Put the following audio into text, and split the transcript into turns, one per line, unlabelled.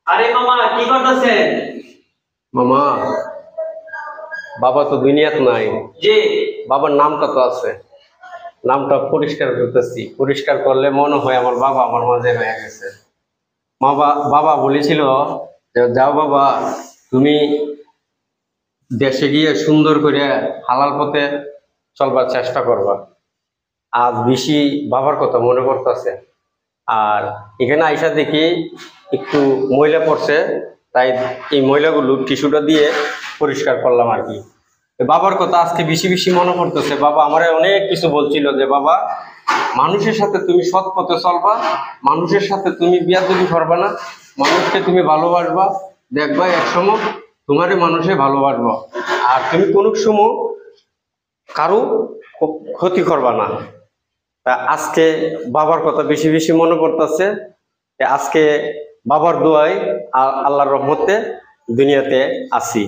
আরে মামা কি করতেছেন?
মামা, বাবা তো দুনিয়াত নাই।
জি।
বাবার নামটা তো আছে, নামটা পরিষ্কার করতেছি। পরিষ্কার করলে মনে হয় আমার বাবা আমার মাঝে হয়ে গেছে। বাবা বলেছিল যে যাও বাবা, তুমি দেশে গিয়ে সুন্দর করে হালাল পথে চলবার চেষ্টা করবা। আজ বেশি বাবার কথা মনে করতেছে। আর এখানে আইসা দেখি একটু ময়লা পড়ছে, তাই এই ময়লাগুলো টিস্যুটা দিয়ে পরিষ্কার করলাম আর কি। বাবার কথা আজকে বেশি বেশি মনে পড়তেছে। বাবা আমারে অনেক কিছু বলছিল যে বাবা, মানুষের সাথে তুমি সৎ পথে চলবা, মানুষের সাথে তুমি বিয়াদবি করবা না, মানুষকে তুমি ভালোবাসবা, দেখবা একসময় তোমারে মানুষে ভালোবাসবা, আর তুমি কোনো সময় কারো ক্ষতি করবা না। তা আজকে বাবার কথা বেশি বেশি মনে পড়তেছে। আজকে বাবার দোয়ায় আল্লাহর রহমতে দুনিয়াতে আছি।